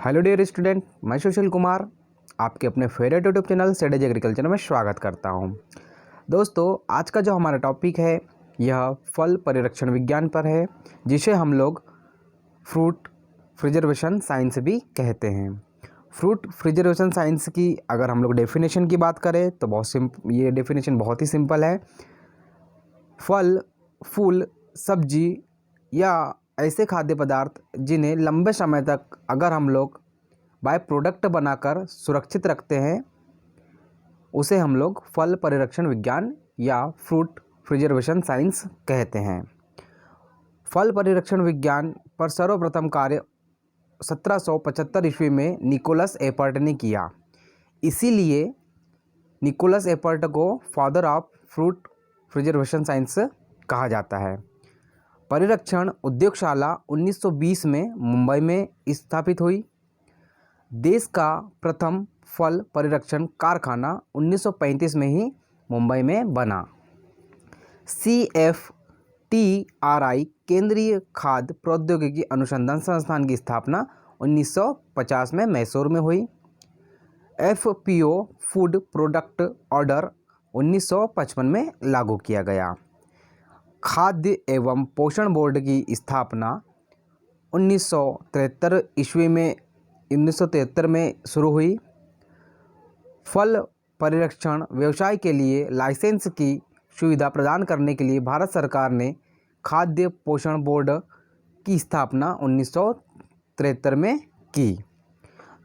Hello dear student, मैं सुशील कुमार आपके अपने फेवरेट यूट्यूब चैनल सेडेज एग्रीकल्चर में स्वागत करता हूं। दोस्तों, आज का जो हमारा टॉपिक है यह फल परिरक्षण विज्ञान पर है, जिसे हम लोग फ्रूट प्रिजर्वेशन साइंस भी कहते हैं। फ्रूट प्रिजर्वेशन साइंस की अगर हम लोग डेफिनेशन की बात करें तो ये डेफिनेशन बहुत ही सिंपल है। फल, फूल, सब्जी या ऐसे खाद्य पदार्थ जिन्हें लंबे समय तक अगर हम लोग बाय प्रोडक्ट बनाकर सुरक्षित रखते हैं, उसे हम लोग फल परिरक्षण विज्ञान या फ्रूट प्रिजर्वेशन साइंस कहते हैं। फल परिरक्षण विज्ञान पर सर्वप्रथम कार्य 1775 ईस्वी में निकोलस एपर्ट ने किया। इसीलिए निकोलस एपर्ट को father of fruit preservation science कहा जाता है। परिरक्षण उद्योगशाला 1920 में मुंबई में स्थापित हुई। देश का प्रथम फल परिरक्षण कारखाना 1935 में ही मुंबई में बना। CFTRI केंद्रीय खाद्य प्रौद्योगिकी अनुसंधान संस्थान की स्थापना 1950 में मैसूर में हुई। FPO फूड प्रोडक्ट ऑर्डर 1955 में लागू किया गया। खाद्य एवं पोषण बोर्ड की स्थापना 1973 में शुरू हुई। फल परिरक्षण व्यवसाय के लिए लाइसेंस की सुविधा प्रदान करने के लिए भारत सरकार ने खाद्य पोषण बोर्ड की स्थापना 1973 में की।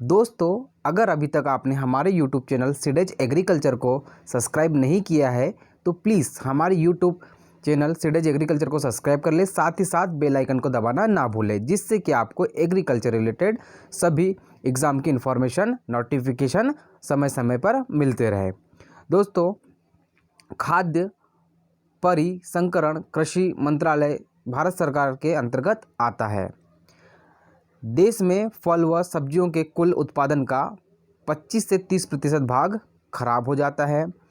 दोस्तों, अगर अभी तक आपने हमारे YouTube चैनल सीडेज एग्रीकल्चर को सब्सक्राइब नहीं किया है तो प्लीज़ हमारे YouTube चैनल सीडेज एग्रीकल्चर को सब्सक्राइब कर ले, साथ ही साथ बेल आइकन को दबाना ना भूलें, जिससे कि आपको एग्रीकल्चर रिलेटेड सभी एग्ज़ाम की इन्फॉर्मेशन नोटिफिकेशन समय समय पर मिलते रहे। दोस्तों, खाद्य परिसंकरण कृषि मंत्रालय भारत सरकार के अंतर्गत आता है। देश में फल व सब्जियों के कुल उत्पादन का 25 से 30% भाग खराब हो जाता है,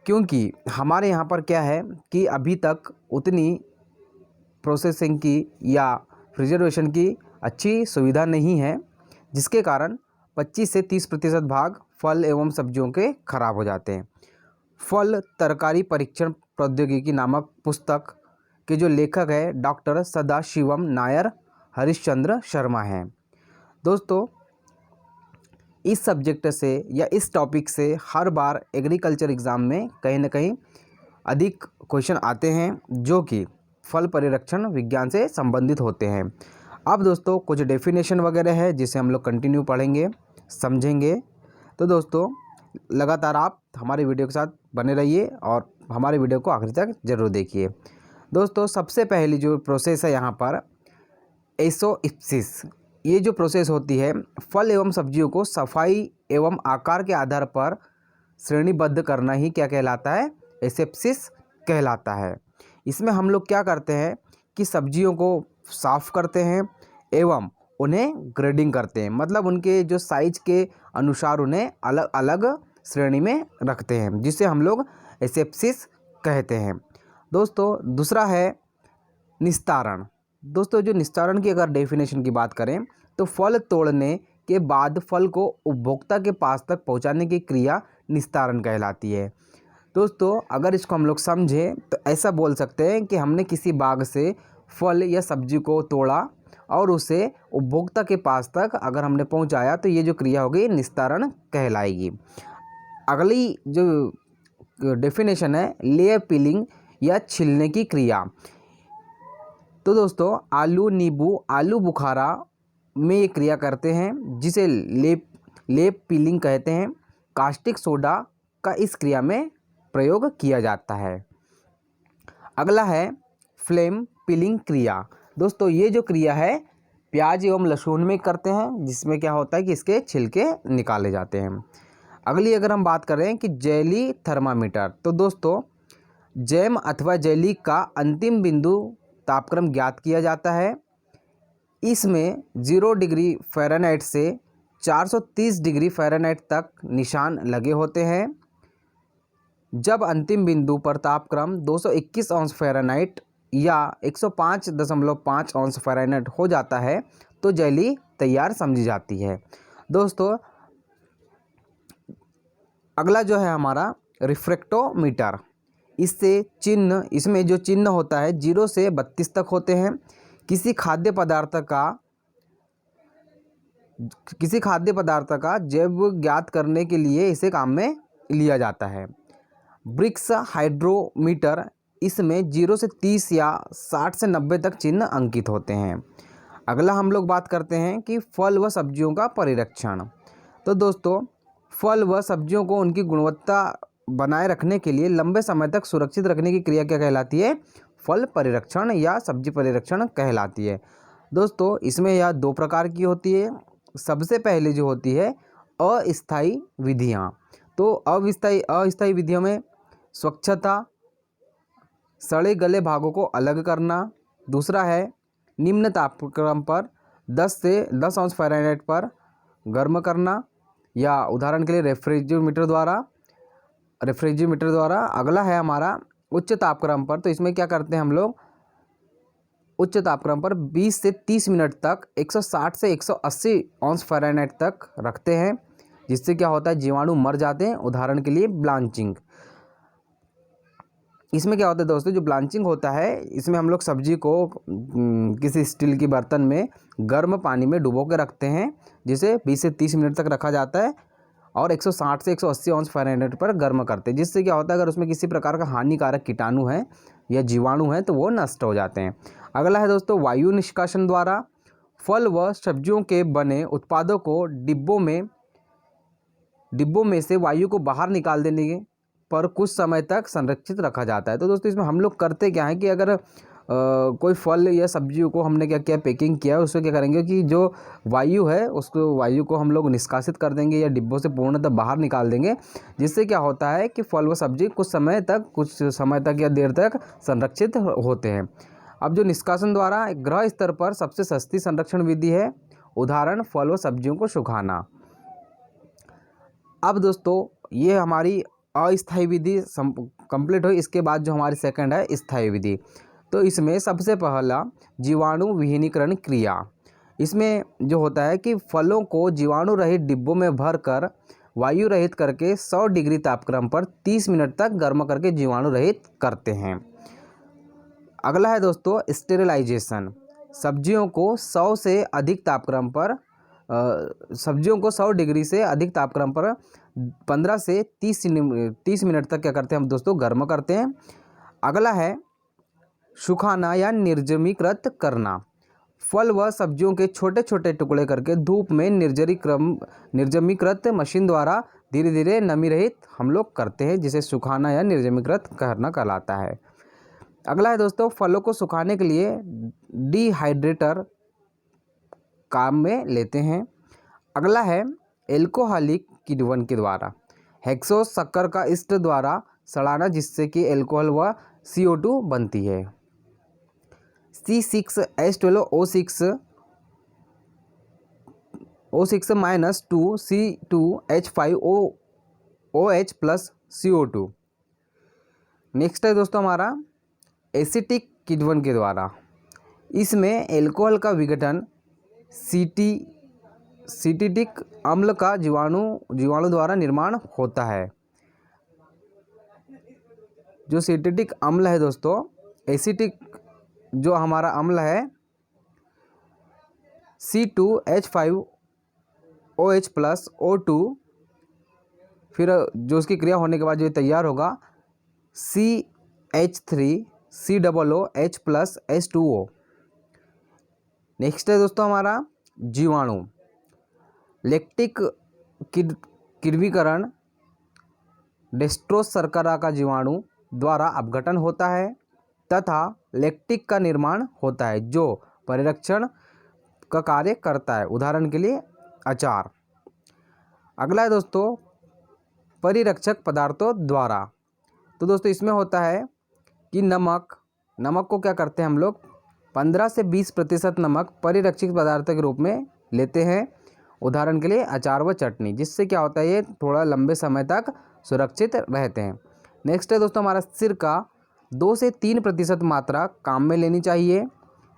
क्योंकि हमारे यहाँ पर क्या है कि अभी तक उतनी प्रोसेसिंग की या प्रिजर्वेशन की अच्छी सुविधा नहीं है, जिसके कारण 25 से 30% भाग फल एवं सब्जियों के खराब हो जाते हैं। फल तरकारी परीक्षण प्रौद्योगिकी नामक पुस्तक के जो लेखक है डॉक्टर सदाशिवम नायर हरिश्चंद्र शर्मा हैं। दोस्तों, इस सब्जेक्ट से या इस टॉपिक से हर बार एग्रीकल्चर एग्ज़ाम में कहीं ना कहीं अधिक क्वेश्चन आते हैं जो कि फल परिरक्षण विज्ञान से संबंधित होते हैं। अब दोस्तों, कुछ डेफिनेशन वगैरह है जिसे हम लोग कंटिन्यू पढ़ेंगे, समझेंगे। तो दोस्तों, लगातार आप हमारे वीडियो के साथ बने रहिए और हमारे वीडियो को आखिर तक ज़रूर देखिए। दोस्तों, सबसे पहली जो प्रोसेस है यहाँ पर एसोइप्सिस, ये जो प्रोसेस होती है फल एवं सब्जियों को सफाई एवं आकार के आधार पर श्रेणीबद्ध करना ही क्या कहलाता है, एसेप्सिस कहलाता है। इसमें हम लोग क्या करते हैं कि सब्जियों को साफ़ करते हैं एवं उन्हें ग्रेडिंग करते हैं, मतलब उनके जो साइज के अनुसार उन्हें अलग अलग श्रेणी में रखते हैं, जिसे हम लोग एसेप्सिस कहते हैं। दोस्तों, दूसरा है निस्तारण। दोस्तों, जो निस्तारण की अगर डेफिनेशन की बात करें तो फल तोड़ने के बाद फल को उपभोक्ता के पास तक पहुंचाने की क्रिया निस्तारण कहलाती है। दोस्तों, अगर इसको हम लोग समझें तो ऐसा बोल सकते हैं कि हमने किसी बाग से फल या सब्जी को तोड़ा और उसे उपभोक्ता के पास तक अगर हमने पहुंचाया तो ये जो क्रिया होगी निस्तारण कहलाएगी। अगली जो डेफिनेशन है लेयर पीलिंग या छिलने की क्रिया। तो दोस्तों, आलू, नींबू, आलू बुखारा में ये क्रिया करते हैं, जिसे लेप पीलिंग कहते हैं। कास्टिक सोडा का इस क्रिया में प्रयोग किया जाता है। अगला है फ्लेम पीलिंग क्रिया। दोस्तों, ये जो क्रिया है प्याज एवं लहसुन में करते हैं, जिसमें क्या होता है कि इसके छिलके निकाले जाते हैं। अगली अगर हम बात करें कि जेली थर्मामीटर, तो दोस्तों जैम अथवा जेली का अंतिम बिंदु तापक्रम ज्ञात किया जाता है। इसमें 0 डिग्री फ़ारेनहाइट से 430 डिग्री फ़ारेनहाइट तक निशान लगे होते हैं। जब अंतिम बिंदु पर तापक्रम 221 अंश फ़ारेनहाइट या 105.5 अंश फ़ारेनहाइट हो जाता है तो जेली तैयार समझी जाती है। दोस्तों अगला जो है हमारा रिफ्रैक्टोमीटर। इससे चिन्ह, इसमें जो चिन्ह होता है 0 से 32 तक होते हैं। किसी खाद्य पदार्थ का जैव ज्ञात करने के लिए इसे काम में लिया जाता है। ब्रिक्स हाइड्रोमीटर, इसमें 0 से 30 या 60 से 90 तक चिन्ह अंकित होते हैं। अगला हम लोग बात करते हैं कि फल व सब्जियों का परिरक्षण। तो दोस्तों फल व सब्जियों को उनकी गुणवत्ता बनाए रखने के लिए लंबे समय तक सुरक्षित रखने की क्रिया क्या कहलाती है? फल परिरक्षण या सब्जी परिरक्षण कहलाती है। दोस्तों इसमें यह 2 प्रकार की होती है। सबसे पहले जो होती है अस्थायी विधियाँ। तो अस्थायी विधियों में स्वच्छता, सड़े गले भागों को अलग करना। दूसरा है निम्न तापक्रम पर 10 से 10 अंश फ़ारेनहाइट पर गर्म करना, या उदाहरण के लिए रेफ्रिजरेटर द्वारा। अगला है हमारा उच्च तापक्रम पर। तो इसमें क्या करते हैं हम लोग, उच्च तापक्रम पर 20 से 30 मिनट तक 160 से 180 अंश फ़ारेनहाइट तक रखते हैं, जिससे क्या होता है जीवाणु मर जाते हैं। उदाहरण के लिए ब्लांचिंग। इसमें क्या होता है दोस्तों, जो ब्लांचिंग होता है इसमें हम लोग सब्जी को किसी स्टील के बर्तन में गर्म पानी में डुबो के रखते हैं, जिसे 20 से 30 मिनट तक रखा जाता है और 160 से 180 अंश फ़ारेनहाइट पर गर्म करते हैं, जिससे क्या होता है अगर उसमें किसी प्रकार का हानिकारक कीटाणु है या जीवाणु है तो वो नष्ट हो जाते हैं। अगला है दोस्तों वायु निष्कासन द्वारा। फल व सब्जियों के बने उत्पादों को डिब्बों में से वायु को बाहर निकाल देने पर कुछ समय तक संरक्षित रखा जाता है। तो दोस्तों इसमें हम लोग करते क्या है कि अगर कोई फल या सब्जियों को हमने क्या किया, पैकिंग किया, उसको क्या करेंगे कि जो वायु है उसको वायु को हम लोग निष्कासित कर देंगे या डिब्बों से पूर्णतः बाहर निकाल देंगे, जिससे क्या होता है कि फल व सब्जी कुछ समय तक या देर तक संरक्षित होते हैं। अब जो निष्कासन द्वारा गृह स्तर पर सबसे सस्ती संरक्षण विधि है, उदाहरण फल व सब्जियों को सुखाना। अब दोस्तों ये हमारी अस्थायी विधि कंप्लीट हुई। इसके बाद जो हमारी सेकंड है स्थायी विधि। तो इसमें सबसे पहला जीवाणु विहीनीकरण क्रिया। इसमें जो होता है कि फलों को जीवाणु रहित डिब्बों में भरकर वायु रहित करके 100 डिग्री तापक्रम पर 30 मिनट तक गर्म करके जीवाणु रहित करते हैं। अगला है दोस्तों स्टेरिलाइजेशन। सब्जियों को 100 डिग्री से अधिक तापक्रम पर 15 से 30 मिनट तक क्या करते हैं हम दोस्तों, गर्म करते हैं। अगला है सुखाना या निर्जमीकृत करना। फल व सब्जियों के छोटे छोटे टुकड़े करके धूप में निर्जमीकृत मशीन द्वारा धीरे धीरे नमी रहित हम लोग करते हैं, जिसे सुखाना या निर्जमीकृत करना कहलाता है। अगला है दोस्तों फलों को सुखाने के लिए डिहाइड्रेटर काम में लेते हैं। अगला है एल्कोहलिक किण्वन के द्वारा हेक्सोस शक्कर का ईस्ट द्वारा सड़ाना, जिससे कि एल्कोहल व CO2 बनती है। C6H12O6 minus 2C2H5OH plus CO2। Next है दोस्तों हमारा एसिटिक किण्वन के द्वारा। इसमें एल्कोहल का विघटन सीटिटिक अम्ल का जीवाणु द्वारा निर्माण होता है। जो सीटिटिक अम्ल है दोस्तों, एसिटिक जो हमारा अम्ल है C2H5OH प्लस O2, फिर जो उसकी क्रिया होने के बाद जो तैयार होगा CH3COOH प्लस H2O। नेक्स्ट है दोस्तों हमारा जीवाणु। लैक्टिक किण्वीकरण डेस्ट्रोस शर्करा का जीवाणु द्वारा अपघटन होता है तथा लैक्टिक का निर्माण होता है, जो परिरक्षण का कार्य करता है, उदाहरण के लिए अचार। अगला है दोस्तों परिरक्षक पदार्थों द्वारा। तो दोस्तों इसमें होता है कि नमक को क्या करते हैं हम लोग 15 से 20% नमक परिरक्षक पदार्थ के रूप में लेते हैं, उदाहरण के लिए अचार व चटनी, जिससे क्या होता है ये थोड़ा लंबे समय तक सुरक्षित रहते हैं। नेक्स्ट है दोस्तों हमारा सिरका 2 से 3% मात्रा काम में लेनी चाहिए।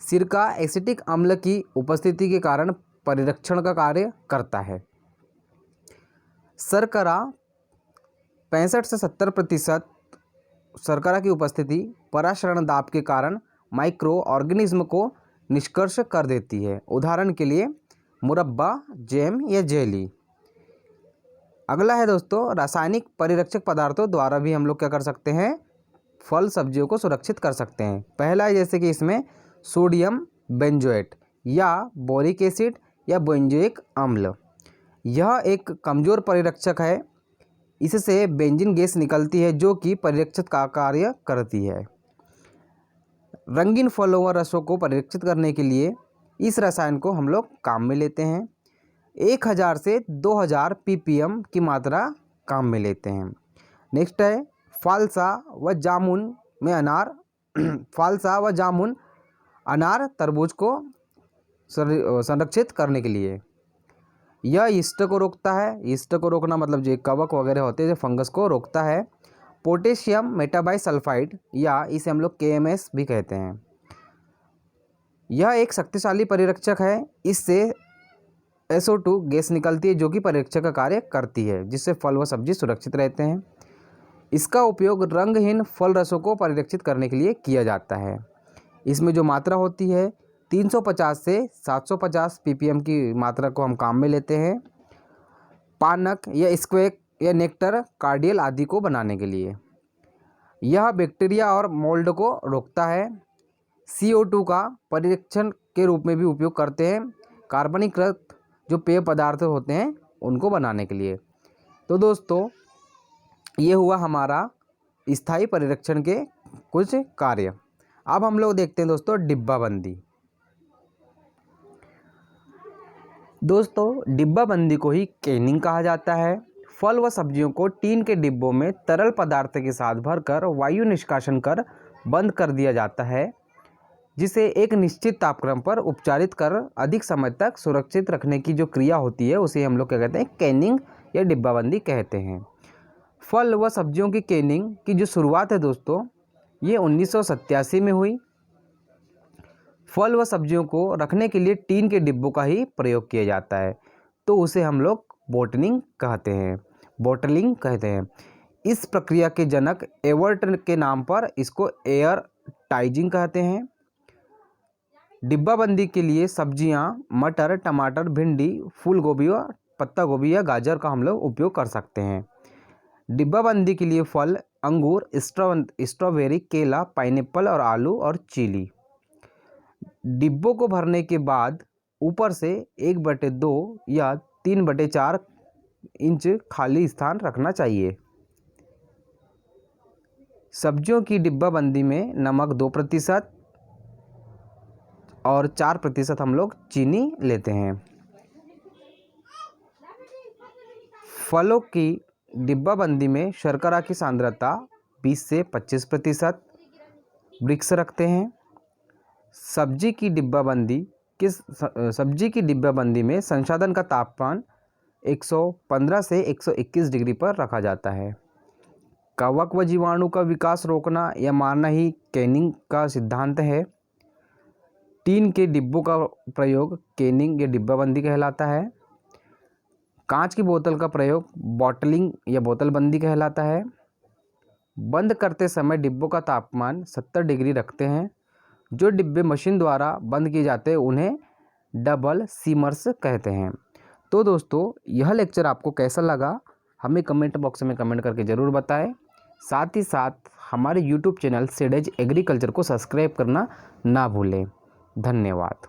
सिरका एसिटिक अम्ल की उपस्थिति के कारण परिरक्षण का कार्य करता है। शर्करा 65 से 70% शर्करा की उपस्थिति पराशरण दाब के कारण माइक्रो ऑर्गेनिज्म को निष्कर्ष कर देती है। उदाहरण के लिए मुरब्बा, जैम या जेली। अगला है दोस्तों, रासायनिक परिरक्षक पदार्थों द्वारा भी हम लोग क्या कर सकते हैं, फल सब्जियों को सुरक्षित कर सकते हैं। पहला है जैसे कि इसमें सोडियम बेंजोएट या बोरिक एसिड या बेंजोइक अम्ल। यह एक कमज़ोर परिरक्षक है। इससे बेंजीन गैस निकलती है जो कि परिरक्षक का कार्य करती है। रंगीन फलों व रसों को परिरक्षित करने के लिए इस रसायन को हम लोग काम में लेते हैं। 1000 से 2000 ppm की मात्रा काम में लेते हैं। नेक्स्ट है फालसा व जामुन में अनार फालसा व जामुन अनार तरबूज को संरक्षित करने के लिए। यह ईस्ट को रोकता है। ईस्ट को रोकना मतलब जो कवक वगैरह होते हैं जो फंगस को रोकता है। पोटेशियम मेटाबाइसल्फाइड या इसे हम लोग KMS भी कहते हैं। यह एक शक्तिशाली परिरक्षक है। इससे SO2 गैस निकलती है जो कि परिरक्षक का कार्य करती है, जिससे फल व सब्जी सुरक्षित रहते हैं। इसका उपयोग रंगहीन फल रसों को परिरक्षित करने के लिए किया जाता है। इसमें जो मात्रा होती है 350 से 750 ppm की मात्रा को हम काम में लेते हैं। पानक या स्क्वैक या नेक्टर कार्डियल आदि को बनाने के लिए। यह बैक्टीरिया और मोल्ड को रोकता है। CO2 का परिरक्षण के रूप में भी उपयोग करते हैं, कार्बनीकृत जो पेय पदार्थ होते हैं उनको बनाने के लिए। तो दोस्तों ये हुआ हमारा स्थायी परिरक्षण के कुछ कार्य। अब हम लोग देखते हैं दोस्तों डिब्बाबंदी। दोस्तों डिब्बाबंदी को ही कैनिंग कहा जाता है। फल व सब्जियों को टीन के डिब्बों में तरल पदार्थ के साथ भरकर वायु निष्कासन कर बंद कर दिया जाता है, जिसे एक निश्चित तापक्रम पर उपचारित कर अधिक समय तक सुरक्षित रखने की जो क्रिया होती है उसे हम लोग क्या कहते हैं, कैनिंग या डिब्बाबंदी कहते हैं। फल व सब्जियों की कैनिंग की जो शुरुआत है दोस्तों ये 1987 में हुई। फल व सब्जियों को रखने के लिए टीन के डिब्बों का ही प्रयोग किया जाता है, तो उसे हम लोग बोटलिंग कहते हैं। इस प्रक्रिया के जनक एवर्ट के नाम पर इसको एयर टाइजिंग कहते हैं। डिब्बाबंदी के लिए सब्जियां मटर, टमाटर, भिंडी, फूल गोभी और पत्ता गोभी या गाजर का हम लोग उपयोग कर सकते हैं। डिब्बाबंदी के लिए फल अंगूर, स्ट्रॉबेरी, केला, पाइनएप्पल और आलू और चीली। डिब्बों को भरने के बाद ऊपर से 1/2 या 3/4 इंच खाली स्थान रखना चाहिए। सब्जियों की डिब्बाबंदी में नमक 2% और 4% हम लोग चीनी लेते हैं। फलों की डिब्बाबंदी में शर्करा की सांद्रता 20 से 25% ब्रिक्स रखते हैं। सब्जी की डिब्बाबंदी में संसाधन का तापमान 115 से 121 डिग्री पर रखा जाता है। कवक व जीवाणु का विकास रोकना या मारना ही कैनिंग का सिद्धांत है। टीन के डिब्बों का प्रयोग कैनिंग या डिब्बाबंदी कहलाता है। कांच की बोतल का प्रयोग बॉटलिंग या बोतलबंदी कहलाता है। बंद करते समय डिब्बों का तापमान 70 डिग्री रखते हैं। जो डिब्बे मशीन द्वारा बंद किए जाते हैं उन्हें डबल सीमर्स कहते हैं। तो दोस्तों यह लेक्चर आपको कैसा लगा हमें कमेंट बॉक्स में कमेंट करके ज़रूर बताएं। साथ ही साथ हमारे YouTube चैनल सेडेज एग्रीकल्चर को सब्सक्राइब करना ना भूलें। धन्यवाद।